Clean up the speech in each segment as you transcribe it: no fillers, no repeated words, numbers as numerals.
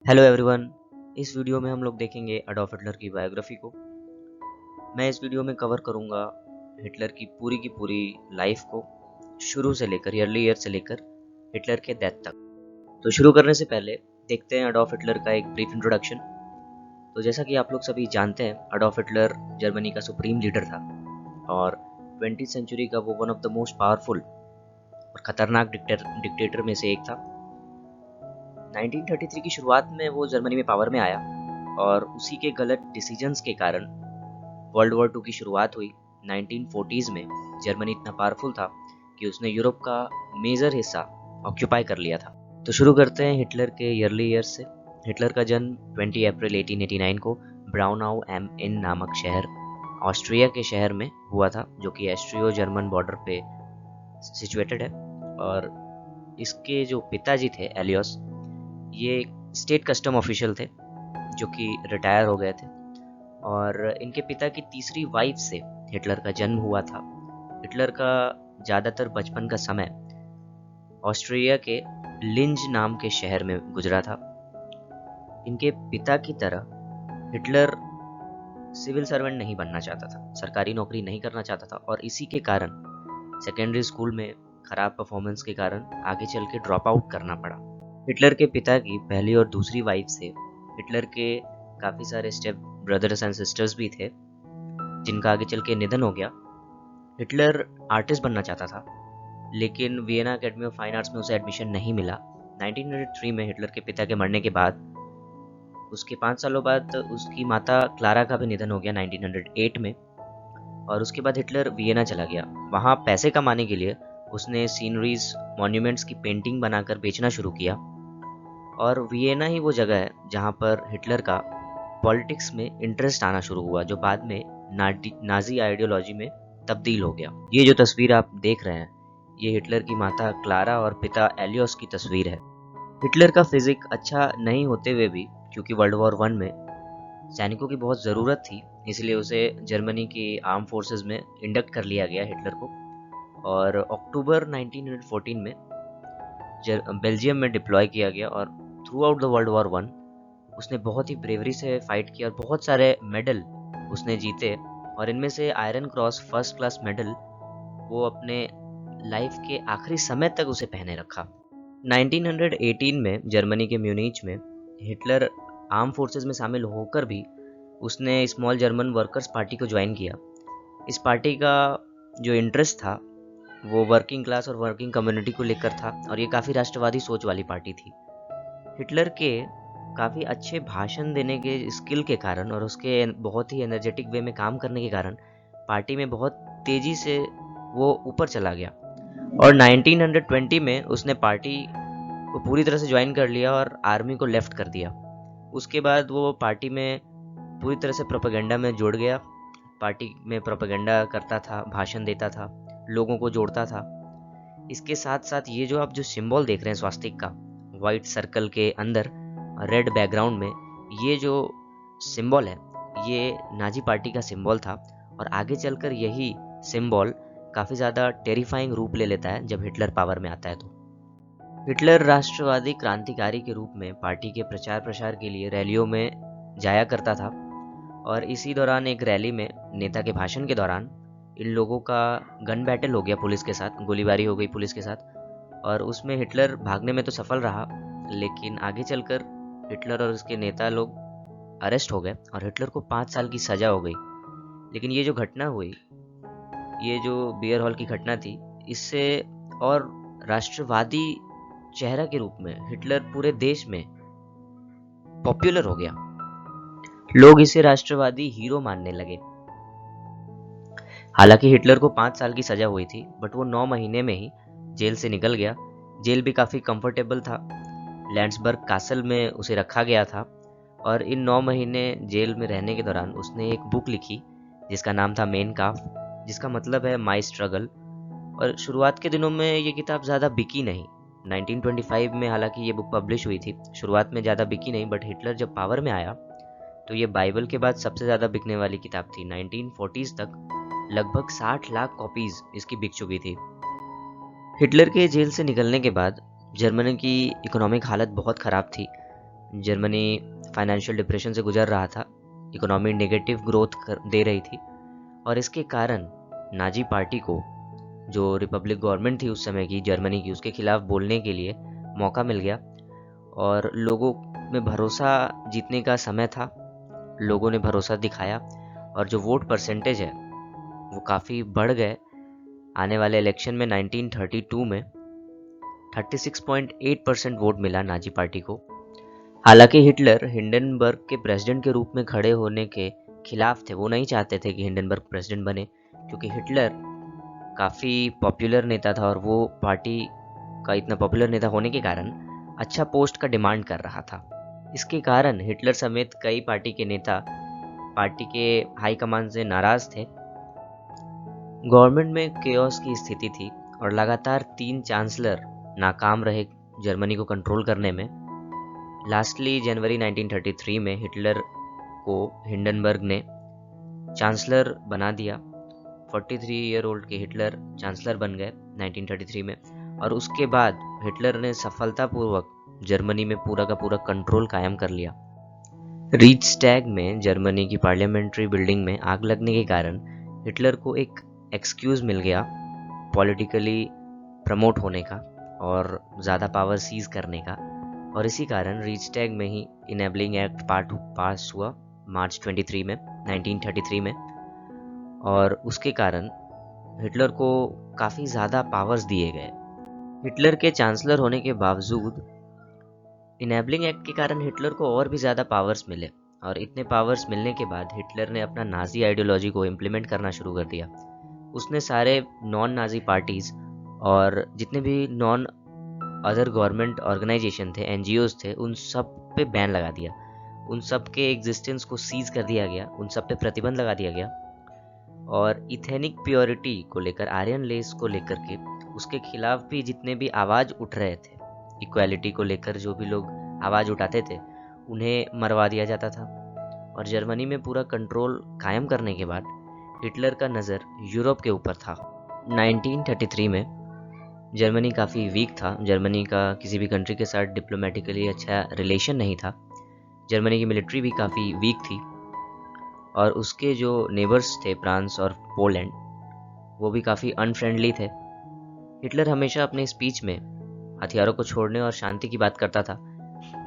Hello everyone. इस video में हम लोग देखेंगे अडॉल्फ हिटलर की बायोग्राफी को। मैं इस वीडियो में कवर करूंगा हिटलर की पूरी लाइफ को, शुरू से लेकर अर्ली ईयर से लेकर हिटलर के डेथ तक। तो शुरू करने से पहले देखते हैं अडॉल्फ हिटलर का एक ब्रीफ इंट्रोडक्शन। तो जैसा कि आप लोग सभी जानते हैं, अडॉल्फ हिटलर जर्मनी का सुप्रीम लीडर था और 20वीं सेंचुरी का वो one of the most powerful और खतरनाक डिक्टेटर में से एक था। 1933 की शुरुआत में वो जर्मनी में पावर में आया और उसी के गलत डिसीजंस के कारण वर्ल्ड वॉर 2 की शुरुआत हुई। 1940s में जर्मनी इतना पावरफुल था कि उसने यूरोप का मेजर हिस्सा ऑक्यूपाई कर लिया था। तो शुरू करते हैं हिटलर के अर्ली ईयर्स से। हिटलर का जन्म 20 अप्रैल 1889 को ब्राउनआउ एम इन नामक शहर, ऑस्ट्रिया के शहर में हुआ था, जो कि एस्ट्रियो जर्मन बॉर्डर पे सिचुएटेड है। और इसके जो पिताजी थे एलियोस, ये स्टेट कस्टम ऑफिशियल थे जो कि रिटायर हो गए थे। और इनके पिता की तीसरी वाइफ से हिटलर का जन्म हुआ था। हिटलर का ज़्यादातर बचपन का समय ऑस्ट्रिया के लिंज नाम के शहर में गुजरा था। इनके पिता की तरह हिटलर सिविल सर्वेंट नहीं बनना चाहता था, सरकारी नौकरी नहीं करना चाहता था, और इसी के कारण सेकेंडरी स्कूल में खराब परफॉर्मेंस के कारण आगे चल के ड्रॉप आउट करना पड़ा। हिटलर के पिता की पहली और दूसरी वाइफ से हिटलर के काफ़ी सारे स्टेप ब्रदर्स एंड सिस्टर्स भी थे, जिनका आगे चल के निधन हो गया। हिटलर आर्टिस्ट बनना चाहता था, लेकिन Vienna academy of fine arts में उसे एडमिशन नहीं मिला। 1903 में हिटलर के पिता के मरने के बाद, उसके 5 सालों बाद उसकी माता क्लारा का भी निधन हो गया 1908 में। और उसके बाद हिटलर वियना चला गया। वहाँ पैसे कमाने के लिए उसने सीनरीज, मॉन्यूमेंट्स की पेंटिंग बनाकर बेचना शुरू किया। और वियना ही वो जगह है जहाँ पर हिटलर का पॉलिटिक्स में इंटरेस्ट आना शुरू हुआ, जो बाद में नाजी आइडियोलॉजी में तब्दील हो गया। ये जो तस्वीर आप देख रहे हैं, ये हिटलर की माता क्लारा और पिता एलियोस की तस्वीर है। हिटलर का फिजिक अच्छा नहीं होते हुए भी, क्योंकि वर्ल्ड वॉर 1 में सैनिकों की बहुत ज़रूरत थी, इसलिए उसे जर्मनी की आर्म फोर्सेस में इंडक्ट कर लिया गया हिटलर को। और अक्टूबर 1914 में बेल्जियम में डिप्लॉय किया गया। और through out the world war 1 उसने बहुत ही ब्रेवरी से फाइट किया और बहुत सारे मेडल उसने जीते। और इनमें से iron cross first class medal वो अपने लाइफ के आखिरी समय तक उसे पहने रखा। 1918 में जर्मनी के म्यूनिच में हिटलर आर्म फोर्सेस में शामिल होकर भी उसने स्मॉल जर्मन वर्कर्स पार्टी को ज्वाइन किया। इस पार्टी का जो इंटरेस्ट था वो वर्किंग क्लास और वर्किंग कम्युनिटी को लेकर था, और ये काफ़ी राष्ट्रवादी सोच वाली पार्टी थी। हिटलर के काफ़ी अच्छे भाषण देने के स्किल के कारण और उसके बहुत ही एनर्जेटिक वे में काम करने के कारण पार्टी में बहुत तेज़ी से वो ऊपर चला गया। और 1920 में उसने पार्टी को पूरी तरह से ज्वाइन कर लिया और आर्मी को लेफ्ट कर दिया। उसके बाद वो पार्टी में पूरी तरह से प्रोपेगेंडा में जुड़ गया। पार्टी में प्रोपेगेंडा करता था, भाषण देता था, लोगों को जोड़ता था। इसके साथ साथ ये जो आप जो सिंबल देख रहे हैं स्वास्तिक का, वाइट सर्कल के अंदर रेड बैकग्राउंड में, ये जो सिंबल है ये नाजी पार्टी का सिंबल था। और आगे चलकर यही सिंबल काफ़ी ज़्यादा टेरिफाइंग रूप ले लेता है जब हिटलर पावर में आता है। तो हिटलर राष्ट्रवादी क्रांतिकारी के रूप में पार्टी के प्रचार प्रसार के लिए रैलियों में जाया करता था। और इसी दौरान एक रैली में नेता के भाषण के दौरान इन लोगों का गन बैटल हो गया पुलिस के साथ, गोलीबारी हो गई पुलिस के साथ। और उसमें हिटलर भागने में तो सफल रहा, लेकिन आगे चलकर हिटलर और उसके नेता लोग अरेस्ट हो गए और हिटलर को 5 साल की सज़ा हो गई। लेकिन ये जो घटना हुई, ये जो बियर हॉल की घटना थी, इससे और राष्ट्रवादी चेहरा के रूप में हिटलर पूरे देश में पॉपुलर हो गया। लोग इसे राष्ट्रवादी हीरो मानने लगे। हालांकि हिटलर को 5 साल की सजा हुई थी, बट वो 9 महीने में ही जेल से निकल गया। जेल भी काफ़ी कंफर्टेबल था, लैंड्सबर्ग कासल में उसे रखा गया था। और इन 9 महीने जेल में रहने के दौरान उसने एक बुक लिखी जिसका नाम था मेन काफ, जिसका मतलब है माई स्ट्रगल। और शुरुआत के दिनों में ये किताब ज़्यादा बिकी नहीं। 1925 में हालांकि ये बुक पब्लिश हुई थी, शुरुआत में ज़्यादा बिकी नहीं, बट हिटलर जब पावर में आया तो ये बाइबल के बाद सबसे ज़्यादा बिकने वाली किताब थी। 1940s तक लगभग 60 लाख कॉपीज इसकी बिक चुकी थी। हिटलर के जेल से निकलने के बाद जर्मनी की इकोनॉमिक हालत बहुत ख़राब थी। जर्मनी फाइनेंशियल डिप्रेशन से गुजर रहा था, इकोनॉमी नेगेटिव ग्रोथ दे रही थी और इसके कारण नाजी पार्टी को, जो रिपब्लिक गवर्नमेंट थी उस समय की जर्मनी की, उसके खिलाफ बोलने के लिए मौका मिल गया और लोगों में भरोसा जीतने का समय था। लोगों ने भरोसा दिखाया और जो वोट परसेंटेज है वो काफ़ी बढ़ गए। आने वाले इलेक्शन में 1932 में 36.8% वोट मिला नाजी पार्टी को। हालांकि हिटलर हिंडनबर्ग के प्रेसिडेंट के रूप में खड़े होने के खिलाफ थे। वो नहीं चाहते थे कि हिंडनबर्ग प्रेसिडेंट बने, क्योंकि हिटलर काफ़ी पॉपुलर नेता था और वो पार्टी का इतना पॉपुलर नेता होने के कारण अच्छा पोस्ट का डिमांड कर रहा था। इसके कारण हिटलर समेत कई पार्टी के नेता पार्टी के हाई कमान से नाराज थे। गवर्नमेंट में केओस की स्थिति थी और लगातार 3 चांसलर नाकाम रहे जर्मनी को कंट्रोल करने में। लास्टली जनवरी 1933 में हिटलर को हिंडनबर्ग ने चांसलर बना दिया। 43 ईयर ओल्ड के हिटलर चांसलर बन गए 1933 में और उसके बाद हिटलर ने सफलतापूर्वक जर्मनी में पूरा का पूरा कंट्रोल कायम कर लिया। रीचस्टैग में जर्मनी की पार्लियामेंट्री बिल्डिंग में आग लगने के कारण हिटलर को एक एक्सक्यूज मिल गया पॉलिटिकली प्रमोट होने का और ज़्यादा पावर सीज करने का, और इसी कारण रीचस्टैग में ही इनेबलिंग एक्ट पास हुआ मार्च 23 में 1933 में, और उसके कारण हिटलर को काफ़ी ज़्यादा पावर्स दिए गए। हिटलर के चांसलर होने के बावजूद इनेबलिंग एक्ट के कारण हिटलर को और भी ज़्यादा पावर्स मिले और इतने पावर्स मिलने के बाद हिटलर ने अपना नाजी आइडियोलॉजी को इम्प्लीमेंट करना शुरू कर दिया। उसने सारे नॉन नाजी पार्टीज़ और जितने भी नॉन अदर गवर्नमेंट ऑर्गेनाइजेशन थे, एनजीओज थे, उन सब पे बैन लगा दिया। उन सब के एग्जिस्टेंस को सीज कर दिया गया, उन सब पे प्रतिबंध लगा दिया गया और इथेनिक प्योरिटी को लेकर, आर्यन लेस को लेकर के उसके खिलाफ भी जितने भी आवाज़ उठ रहे थे, इक्वालिटी को लेकर जो भी लोग आवाज़ उठाते थे, उन्हें मरवा दिया जाता था। और जर्मनी में पूरा कंट्रोल कायम करने के बाद हिटलर का नज़र यूरोप के ऊपर था। 1933 में जर्मनी काफ़ी वीक था। जर्मनी का किसी भी कंट्री के साथ डिप्लोमेटिकली अच्छा रिलेशन नहीं था। जर्मनी की मिलिट्री भी काफ़ी वीक थी और उसके जो नेबर्स थे फ्रांस और पोलैंड, वो भी काफ़ी अनफ्रेंडली थे। हिटलर हमेशा अपने स्पीच में हथियारों को छोड़ने और शांति की बात करता था,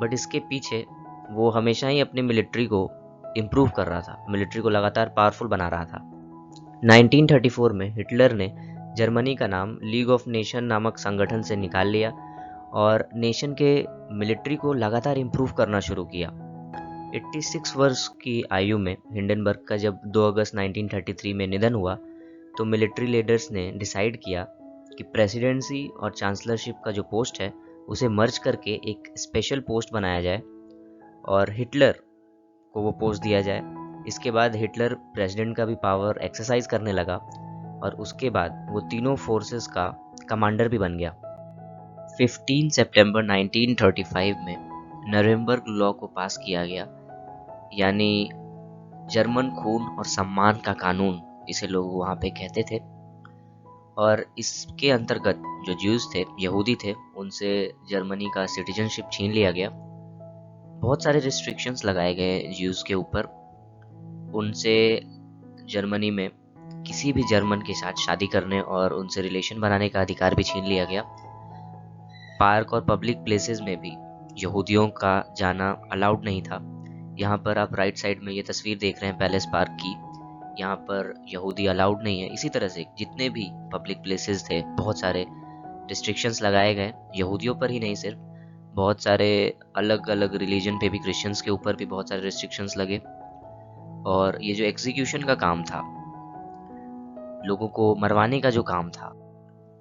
बट इसके पीछे वो हमेशा ही अपने मिलिट्री को इम्प्रूव कर रहा था, मिलिट्री को लगातार पावरफुल बना रहा था। 1934 में हिटलर ने जर्मनी का नाम लीग ऑफ नेशन नामक संगठन से निकाल लिया और नेशन के मिलिट्री को लगातार इम्प्रूव करना शुरू किया। 86 वर्ष की आयु में हिंडनबर्ग का जब 2 अगस्त 1933 में निधन हुआ तो मिलिट्री लीडर्स ने डिसाइड किया कि प्रेसिडेंसी और चांसलरशिप का जो पोस्ट है उसे मर्ज करके एक स्पेशल पोस्ट बनाया जाए और हिटलर को वो पोस्ट दिया जाए। इसके बाद हिटलर प्रेसिडेंट का भी पावर एक्सरसाइज करने लगा और उसके बाद वो तीनों फोर्सेस का कमांडर भी बन गया। 15 सितंबर 1935 में नरेम्बर्ग लॉ को पास किया गया, यानी जर्मन खून और सम्मान का कानून इसे लोग वहाँ पे कहते थे। और इसके अंतर्गत जो ज्यूज थे, यहूदी थे, उनसे जर्मनी का सिटीजनशिप छीन लिया गया। बहुत सारे रिस्ट्रिक्शंस लगाए गए ज्यूज के ऊपर। उनसे जर्मनी में किसी भी जर्मन के साथ शादी करने और उनसे रिलेशन बनाने का अधिकार भी छीन लिया गया। पार्क और पब्लिक प्लेसेस में भी यहूदियों का जाना अलाउड नहीं था। यहाँ पर आप राइट साइड में ये तस्वीर देख रहे हैं पैलेस पार्क की, यहाँ पर यहूदी अलाउड नहीं है। इसी तरह से जितने भी पब्लिक प्लेसेस थे, बहुत सारे रिस्ट्रिक्शंस लगाए गए, यहूदियों पर ही नहीं, सिर्फ बहुत सारे अलग अलग रिलीजन पे भी, क्रिश्चियंस के ऊपर भी बहुत सारे रिस्ट्रिक्शंस लगे। और ये जो एग्जीक्यूशन का काम था, लोगों को मरवाने का जो काम था,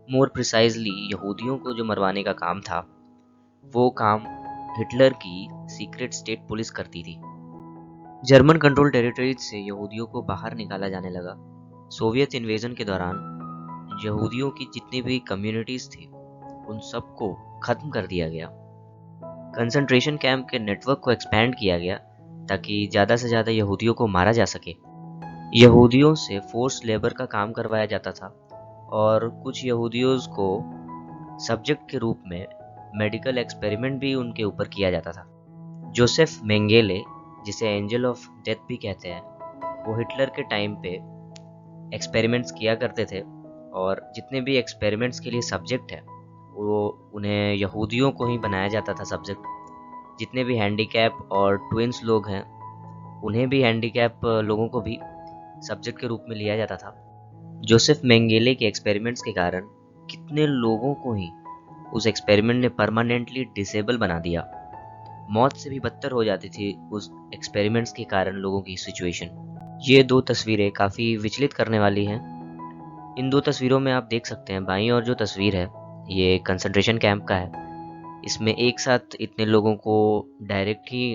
मोर प्रिसाइजली यहूदियों को जो मरवाने का काम था, वो काम हिटलर की सीक्रेट स्टेट पुलिस करती थी। जर्मन कंट्रोल टेरिटरीज से यहूदियों को बाहर निकाला जाने लगा। सोवियत इन्वेजन के दौरान यहूदियों की जितनी भी कम्युनिटीज थी उन सबको खत्म कर दिया गया। कंसंट्रेशन कैंप के नेटवर्क को एक्सपैंड किया गया ताकि ज़्यादा से ज़्यादा यहूदियों को मारा जा सके। यहूदियों से फोर्स लेबर का काम करवाया जाता था और कुछ यहूदियों को सब्जेक्ट के रूप में मेडिकल एक्सपेरिमेंट भी उनके ऊपर किया जाता था। जोसेफ मेंगेले, जिसे एंजल ऑफ डेथ भी कहते हैं, वो हिटलर के टाइम पे एक्सपेरिमेंट्स किया करते थे और जितने भी एक्सपेरिमेंट्स के लिए सब्जेक्ट है वो उन्हें यहूदियों को ही बनाया जाता था सब्जेक्ट। जितने भी हैंडीकैप और ट्विंस लोग हैं उन्हें भी हैंडीकैप लोगों को भी सब्जेक्ट के रूप में लिया जाता था। जोसेफ मेंगेले के एक्सपेरिमेंट्स के कारण कितने लोगों को ही उस एक्सपेरिमेंट ने परमानेंटली डिसेबल बना दिया। मौत से भी बदतर हो जाती थी उस एक्सपेरिमेंट्स के कारण लोगों की सिचुएशन। ये दो तस्वीरें काफ़ी विचलित करने वाली हैं। इन दो तस्वीरों में आप देख सकते हैं, बाईं और जो तस्वीर है ये कंसंट्रेशन कैंप का है। इसमें एक साथ इतने लोगों को डायरेक्ट ही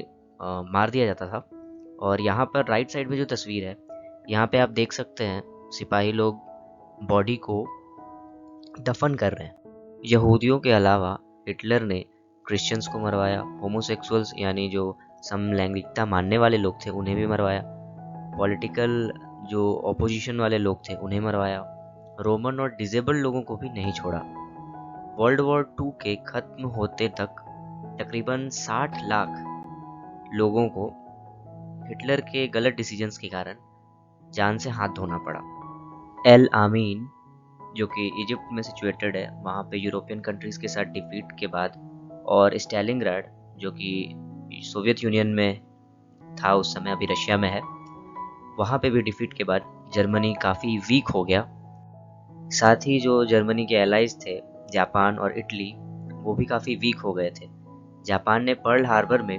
मार दिया जाता था। और यहाँ पर राइट साइड में जो तस्वीर है, यहाँ पे आप देख सकते हैं सिपाही लोग बॉडी को दफन कर रहे हैं। यहूदियों के अलावा हिटलर ने क्रिश्चियंस को मरवाया, होमोसेक्सुअल्स यानी जो समलैंगिकता मानने वाले लोग थे उन्हें भी मरवाया, पॉलिटिकल जो ऑपोजिशन वाले लोग थे उन्हें मरवाया, रोमन और डिसेबल्ड लोगों को भी नहीं छोड़ा। वर्ल्ड वॉर 2 के खत्म होते तक तकरीबन 60 लाख लोगों को हिटलर के गलत डिसीजंस के कारण जान से हाथ धोना पड़ा। एल आमीन जो कि इजिप्ट में सिचुएटेड है, वहाँ पे यूरोपियन कंट्रीज के साथ डिफीट के बाद, और स्टालिनग्राड जो कि सोवियत यूनियन में था उस समय, अभी रशिया में है, वहाँ पे भी डिफीट के बाद जर्मनी काफ़ी वीक हो गया। साथ ही जो जर्मनी के एलाइज थे जापान और इटली, वो भी काफ़ी वीक हो गए थे। जापान ने पर्ल हार्बर में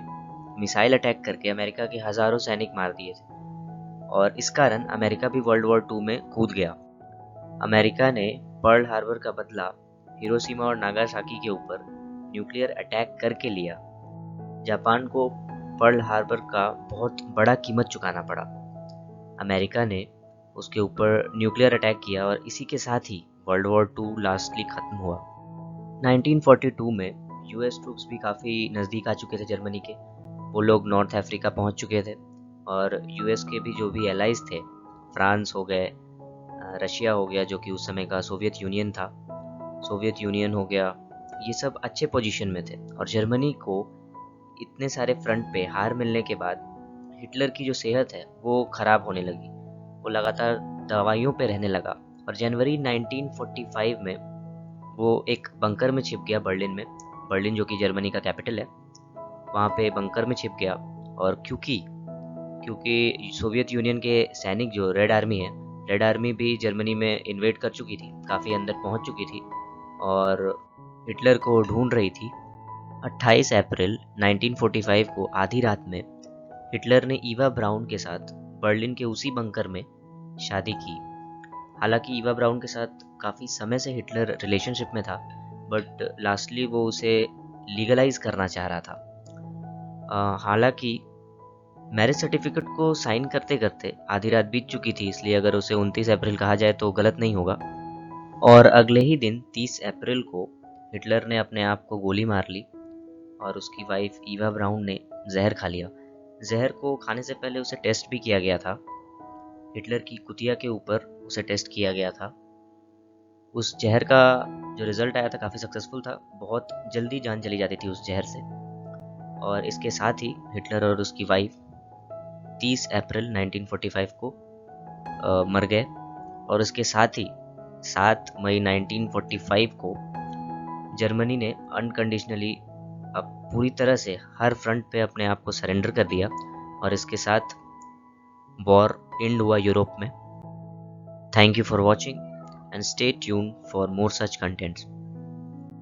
मिसाइल अटैक करके अमेरिका के हज़ारों सैनिक मार दिए थे और इस कारण अमेरिका भी वर्ल्ड वॉर 2 में कूद गया। अमेरिका ने पर्ल हार्बर का बदला हिरोशिमा और नागासाकी के ऊपर न्यूक्लियर अटैक करके लिया। जापान को पर्ल हार्बर का बहुत बड़ा कीमत चुकाना पड़ा। अमेरिका ने उसके ऊपर न्यूक्लियर अटैक किया और इसी के साथ ही वर्ल्ड वॉर 2 लास्टली खत्म हुआ। 1942 में यूएस ट्रूप्स भी काफ़ी नज़दीक आ चुके थे जर्मनी के। वो लोग नॉर्थ अफ्रीका पहुंच चुके थे और यूएस के भी जो भी एलाइज थे, फ्रांस हो गए, रशिया हो गया जो कि उस समय का सोवियत यूनियन था, सोवियत यूनियन हो गया, ये सब अच्छे पोजीशन में थे। और जर्मनी को इतने सारे फ्रंट पे हार मिलने के बाद हिटलर की जो सेहत है वो ख़राब होने लगी। वो लगातार दवाइयों पे रहने लगा और जनवरी 1945 में वो एक बंकर में छिप गया बर्लिन में। बर्लिन जो कि जर्मनी का कैपिटल है, वहाँ पे बंकर में छिप गया। और क्योंकि सोवियत यूनियन के सैनिक जो रेड आर्मी है, रेड आर्मी भी जर्मनी में इन्वेड कर चुकी थी, काफ़ी अंदर पहुँच चुकी थी और हिटलर को ढूंढ रही थी। 28 अप्रैल 1945 को आधी रात में हिटलर ने ईवा ब्राउन के साथ बर्लिन के उसी बंकर में शादी की। हालांकि ईवा ब्राउन के साथ काफ़ी समय से हिटलर रिलेशनशिप में था, बट लास्टली वो उसे लीगलाइज करना चाह रहा था। हालांकि मैरिज सर्टिफिकेट को साइन करते करते आधी रात बीत चुकी थी, इसलिए अगर उसे 29 अप्रैल कहा जाए तो गलत नहीं होगा। और अगले ही दिन 30 अप्रैल को हिटलर ने अपने आप को गोली मार ली और उसकी वाइफ ईवा ब्राउन ने जहर खा लिया। जहर को खाने से पहले उसे टेस्ट भी किया गया था, हिटलर की कुतिया के ऊपर उसे टेस्ट किया गया था। उस जहर का जो रिजल्ट आया था काफ़ी सक्सेसफुल था, बहुत जल्दी जान चली जाती थी उस जहर से। और इसके साथ ही हिटलर और उसकी वाइफ 30 अप्रैल 1945 को मर गए। और इसके साथ ही 7 मई 1945 को जर्मनी ने अनकंडीशनली अब पूरी तरह से हर फ्रंट पे अपने आप को सरेंडर कर दिया और इसके साथ वॉर एंड हुआ यूरोप में। Thank you for watching and stay tune for more such contents.